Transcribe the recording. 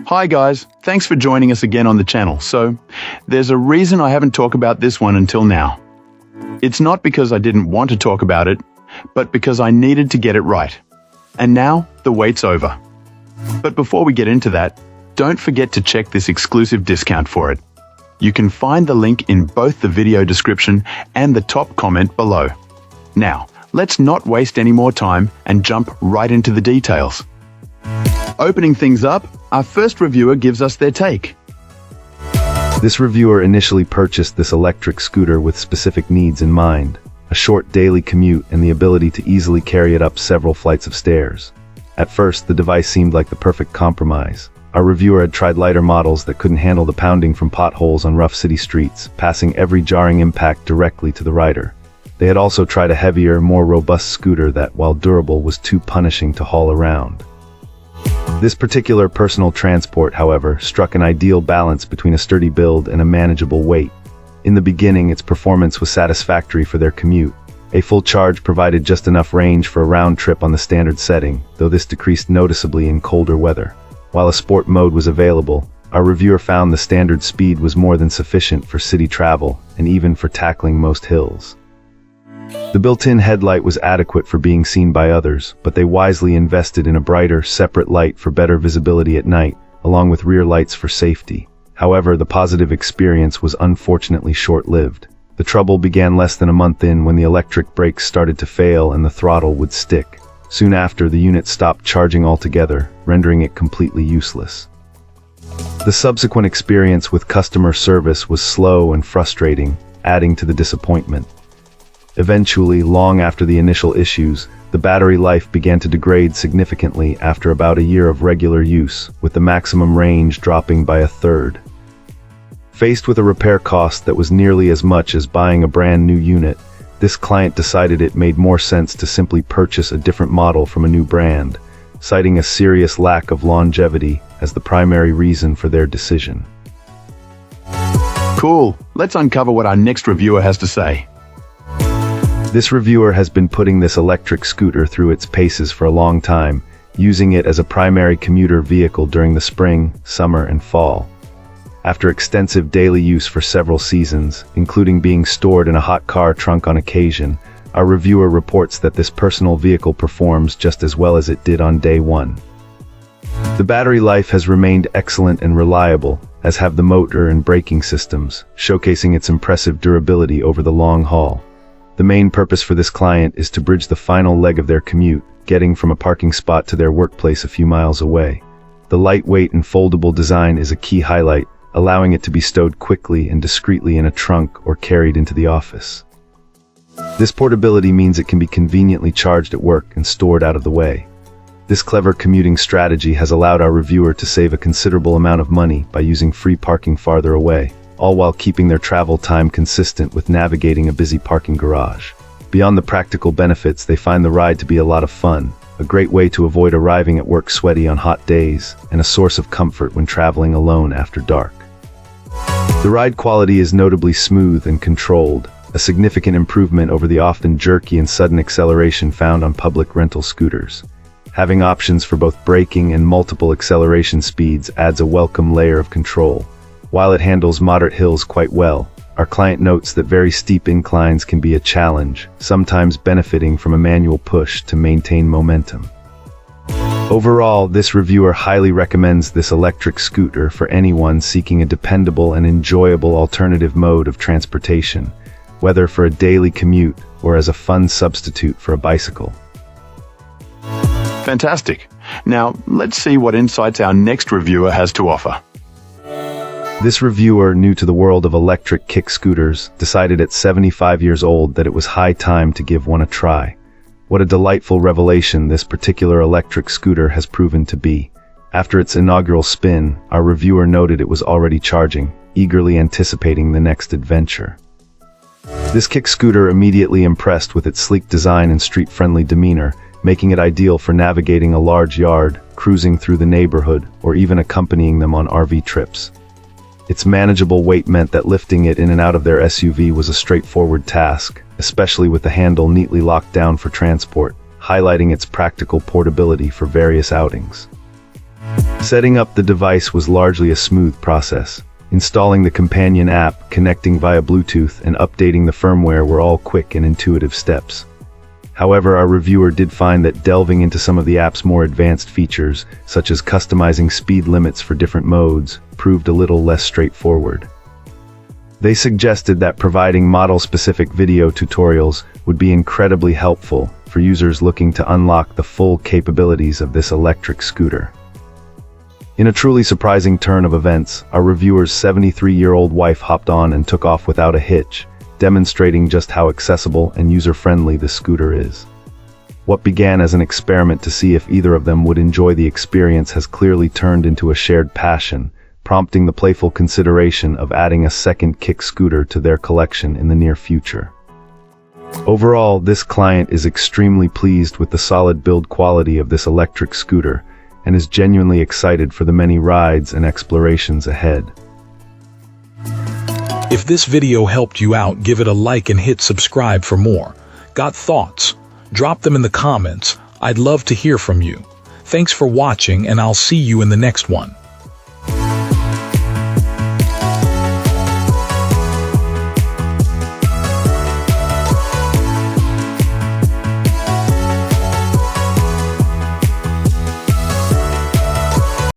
Hi guys, thanks for joining us again on the channel. So, there's a reason I haven't talked about this one until now. It's not because I didn't want to talk about it, but because I needed to get it right. And now, the wait's over. But before we get into that, don't forget to check this exclusive discount for it. You can find the link in both the video description and the top comment below. Now, let's not waste any more time and jump right into the details. Opening things up, our first reviewer gives us their take. This reviewer initially purchased this electric scooter with specific needs in mind: a short daily commute and the ability to easily carry it up several flights of stairs. At first, the device seemed like the perfect compromise. Our reviewer had tried lighter models that couldn't handle the pounding from potholes on rough city streets, passing every jarring impact directly to the rider. They had also tried a heavier, more robust scooter that, while durable, was too punishing to haul around. This particular personal transport, however, struck an ideal balance between a sturdy build and a manageable weight. In the beginning, its performance was satisfactory for their commute. A full charge provided just enough range for a round trip on the standard setting, though this decreased noticeably in colder weather. While a sport mode was available, our reviewer found the standard speed was more than sufficient for city travel and even for tackling most hills. The built-in headlight was adequate for being seen by others, but they wisely invested in a brighter, separate light for better visibility at night, along with rear lights for safety. However, the positive experience was unfortunately short-lived. The trouble began less than a month in when the electric brakes started to fail and the throttle would stick. Soon after, the unit stopped charging altogether, rendering it completely useless. The subsequent experience with customer service was slow and frustrating, adding to the disappointment. Eventually, long after the initial issues, the battery life began to degrade significantly after about a year of regular use, with the maximum range dropping by a third. Faced with a repair cost that was nearly as much as buying a brand new unit, this client decided it made more sense to simply purchase a different model from a new brand, citing a serious lack of longevity as the primary reason for their decision. Cool, let's uncover what our next reviewer has to say. This reviewer has been putting this electric scooter through its paces for a long time, using it as a primary commuter vehicle during the spring, summer, and fall. After extensive daily use for several seasons, including being stored in a hot car trunk on occasion, our reviewer reports that this personal vehicle performs just as well as it did on day one. The battery life has remained excellent and reliable, as have the motor and braking systems, showcasing its impressive durability over the long haul. The main purpose for this client is to bridge the final leg of their commute, getting from a parking spot to their workplace a few miles away. The lightweight and foldable design is a key highlight, allowing it to be stowed quickly and discreetly in a trunk or carried into the office. This portability means it can be conveniently charged at work and stored out of the way. This clever commuting strategy has allowed our reviewer to save a considerable amount of money by using free parking farther away, all while keeping their travel time consistent with navigating a busy parking garage. Beyond the practical benefits, they find the ride to be a lot of fun, a great way to avoid arriving at work sweaty on hot days, and a source of comfort when traveling alone after dark. The ride quality is notably smooth and controlled, a significant improvement over the often jerky and sudden acceleration found on public rental scooters. Having options for both braking and multiple acceleration speeds adds a welcome layer of control. While it handles moderate hills quite well, our client notes that very steep inclines can be a challenge, sometimes benefiting from a manual push to maintain momentum. Overall, this reviewer highly recommends this electric scooter for anyone seeking a dependable and enjoyable alternative mode of transportation, whether for a daily commute or as a fun substitute for a bicycle. Fantastic. Now, let's see what insights our next reviewer has to offer. This reviewer, new to the world of electric kick scooters, decided at 75 years old that it was high time to give one a try. What a delightful revelation this particular electric scooter has proven to be. After its inaugural spin, our reviewer noted it was already charging, eagerly anticipating the next adventure. This kick scooter immediately impressed with its sleek design and street-friendly demeanor, making it ideal for navigating a large yard, cruising through the neighborhood, or even accompanying them on RV trips. Its manageable weight meant that lifting it in and out of their SUV was a straightforward task, especially with the handle neatly locked down for transport, highlighting its practical portability for various outings. Setting up the device was largely a smooth process. Installing the companion app, connecting via Bluetooth, and updating the firmware were all quick and intuitive steps. However, our reviewer did find that delving into some of the app's more advanced features, such as customizing speed limits for different modes, proved a little less straightforward. They suggested that providing model-specific video tutorials would be incredibly helpful for users looking to unlock the full capabilities of this electric scooter. In a truly surprising turn of events, our reviewer's 73-year-old wife hopped on and took off without a hitch, demonstrating just how accessible and user-friendly the scooter is. What began as an experiment to see if either of them would enjoy the experience has clearly turned into a shared passion, prompting the playful consideration of adding a second kick scooter to their collection in the near future. Overall, this client is extremely pleased with the solid build quality of this electric scooter and is genuinely excited for the many rides and explorations ahead. If this video helped you out, give it a like and hit subscribe for more. Got thoughts? Drop them in the comments. I'd love to hear from you. Thanks for watching, and I'll see you in the next one.